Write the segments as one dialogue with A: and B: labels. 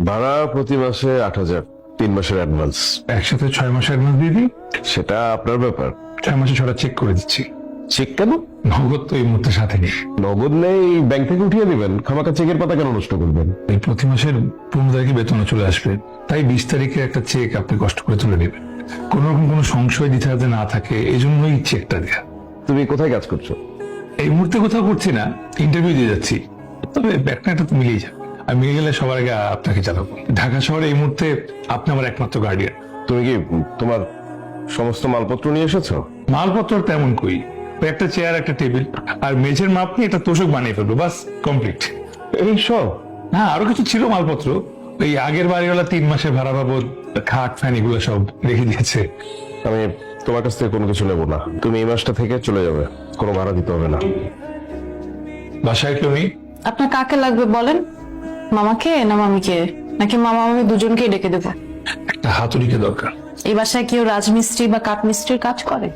A: ভাড়া প্রতি মাসে 8,000, 3 মাসের অ্যাডভান্স।
B: একসাথে 6 মাসের অ্যাডভান্স দিয়ে দিই।
A: সেটা আপনার ব্যাপার।
B: 6 মাসে ছটা চেক করে দিচ্ছি।
A: চেক কেন?
B: নগদ তো এই মুহূর্তে সাথে নেই।
A: নগদ নেই, ব্যাংক থেকে উঠিয়ে দিবেন। খামাকা চেকের পাতা কেন নষ্ট করবেন?
B: এই প্রতি মাসের 15 তারিখে বেতন চলে আসবে, তাই 20 তারিখে একটা চেক আপনি কষ্ট করে তুলে নেবেন। কোন রকম কোনো সংশয় দিতে যাতে না থাকে, এই জন্যই চেকটা দেয়া।
A: তুমি কোথায় কাজ করছো?
B: এই মুহূর্তে কোথাও করছি না, ইন্টারভিউ দিয়ে যাচ্ছি। তবে একটা একটা তো মিলেই যাবে। আর মিলে গেলে সবার আগে আপনাকে চালাবো। ঢাকা শহরে এই মুহূর্তে আপনি আমার একমাত্র গার্ডিয়ান।
A: তুমি কি তোমার সমস্ত মালপত্র নিয়ে এসেছো?
B: মালপত্র তেমন কই, একটা চেয়ার, একটা টেবিল আর মেঝের মাপ নিয়ে একটা তোষক বানিয়ে ফেলবো, বাস কমপ্লিট।
A: এই সব?
B: হ্যাঁ, আরো কিছু ছিল মালপত্র। ওই আগের বাড়িওয়ালা 3 মাসের ভাড়া বাবদ খাট ফ্যান এগুলো সব রেখে দিয়েছে।
A: আমি তোমার কাছ থেকে কোনো কিছু নেবো না। তুমি এই মাসটা থেকে চলে যাবে, কোনো ভাড়া দিতে হবে না।
B: বাসায় কেউ নেই?
C: আপনার কাকে লাগবে বলেন, মামাকে না মামিকে, নাকি মামা মামি দুজনকেই ডেকে দেবো?
B: একটা হাতুড়িকে দরকার।
C: এই বাসায় কেউ রাজমিস্ত্রি বা কাঠমিস্ত্রির কাজ করে?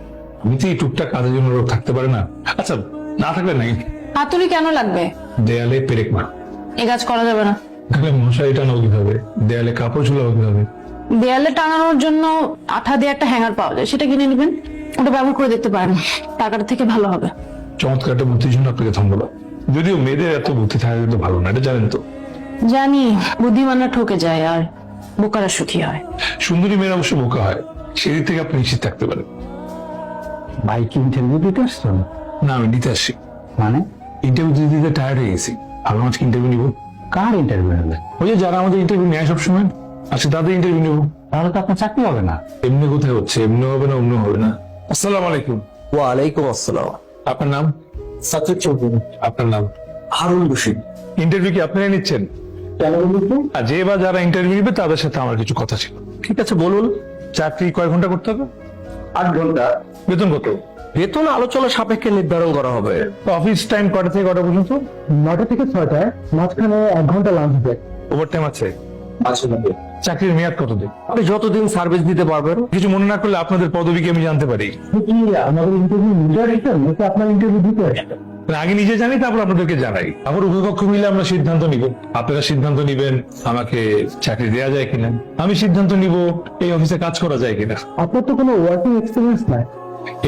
B: আমি তো এই টুকটাক কাজের জন্য লোক থাকতে পারে না। আচ্ছা, না থাকলে নাই।
C: হাতুড়ি কেন লাগবে?
B: দেয়ালে পেরেক মার।
C: এই কাজ করা যাবে না।
B: তাহলে মশারি টানাও কিভাবে? দেয়ালে কাপড় ঝুলাও কিভাবে?
C: দেয়ালে টাঙানোর জন্য আঠা দিয়ে একটা হ্যাঙ্গার পাওয়া যায়, সেটা কিনে নেবেন। ওটা ব্যবহার করে দেখতে পারেন, টাকাটা থেকে ভালো হবে।
B: চমৎকার একটা বুদ্ধির জন্য আপনাকে ধন্যবাদ। যদিও মেয়েদের এত বুদ্ধি থাকা কিন্তু ভালো না, এটা জানেন তো।
C: জানি, বুদ্ধিমানরা ঠকে যায় আর বোকারা সুখী হয়।
B: সুন্দরী মেয়েরা অবশ্য বোকা হয়, সেদিক থেকে আপনি নিশ্চিত থাকতে পারেন।
D: ভাই কি ইন্টারভিউ দিতে আসছেন?
B: না, আমি নিতে আসছি।
D: মানে
B: ইন্টারভিউ দিতে দিতে টায়ার্ড হয়ে গেছি। ভাবলাম আজকে ইন্টারভিউ নিবো।
D: কার ইন্টারভিউ হবে?
B: ওই যে যারা আমাদের ইন্টারভিউ নেয় সবসময়, আজকে তাদের ইন্টারভিউ নেবো।
D: তাহলে তো আপনার চাকরি হবে না।
B: এমনি কোথায় হচ্ছে, এমনি হবে না, অন্য হবে না। আসসালামু আলাইকুম।
E: ওয়ালাইকুম আসসালাম।
B: আপনার নাম?
E: সাকিব চৌধুরী।
B: আপনার নাম?
E: হারুন রশিদ।
B: ইন্টারভিউ কি আপনারাই নিচ্ছেন?
E: কেন বলুন?
B: আর যে বা যারা ইন্টারভিউ নিবে তাদের সাথে আমার কিছু কথা ছিল।
E: ঠিক আছে বলুন।
B: চাকরি কয় ঘন্টা করতে হবে?
E: 8 ঘন্টা।
B: বেতন কত?
E: বেতন আলোচনা সাপেক্ষে নির্ধারণ করা হবে।
B: অফিস টাইম কটা থেকে কটা পর্যন্ত?
D: 9টা থেকে 6টায়, মাঝখানে 1 ঘন্টা লাঞ্চ ব্রেক।
B: ওভার টাইম আছে?
E: আছে না?
B: চাকরির মেয়াদ কতদিন?
E: আপনি যতদিন সার্ভিস দিতে পারবেন।
B: কিছু মনে না করলে আপনাদের পদবি কি আমি জানতে পারি?
D: কি আমাদের ইন্টারভিউ নিজে আসছেন নাকি আপনার ইন্টারভিউ দিতে আসছেন?
B: আগে নিজে জানি, তারপর আপনাদেরকে জানাই। আবার উভয় পক্ষ মিলে আমরা সিদ্ধান্ত নিব। আপনারা সিদ্ধান্ত নিবেন আমাকে চাকরি দেওয়া যায় কিনা, আমি সিদ্ধান্ত নিব এই অফিসে কাজ করা যায় কিনা।
D: আপনার তো কোনো ওয়ার্কিং এক্সপিরিয়েন্স নাই।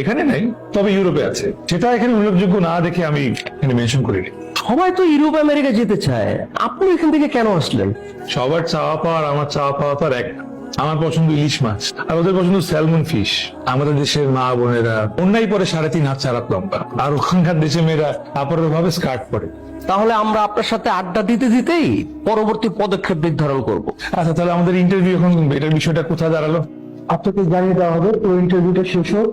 B: এখানে নাই, তবে ইউরোপে আছে। সেটা এখানে উল্লেখযোগ্য না দেখে আমি এখানে মেনশন করিনি।
E: সবাই তো ইউরোপ আমেরিকা যেতে চায়, আপনি এখান থেকে কেন আসলেন?
B: সবার চাওয়া পাওয়া আর আমার চাওয়া পাওয়া তো আর এক না। আমার পছন্দ ইলিশ মাছ, আর ওদের পছন্দ স্যালমন ফিশ। আমাদের দেশের মা বোনেরা অন্যায় পরে 3.5 হাত 4 হাত লম্বা, আর ওখানকার দেশে মেয়েরা কাপড়ের ভাবে স্কার্ট পরে।
E: তাহলে আমরা আপনার সাথে আড্ডা দিতে দিতেই পরবর্তী পদক্ষেপ নির্ধারণ করব।
B: আচ্ছা, তাহলে আমাদের ইন্টারভিউ এখন এটার বিষয়টা কোথায় দাঁড়ালো?
D: আপনাকে জানিয়ে দেওয়া হবে ওই ইন্টারভিউটা শেষ হোক,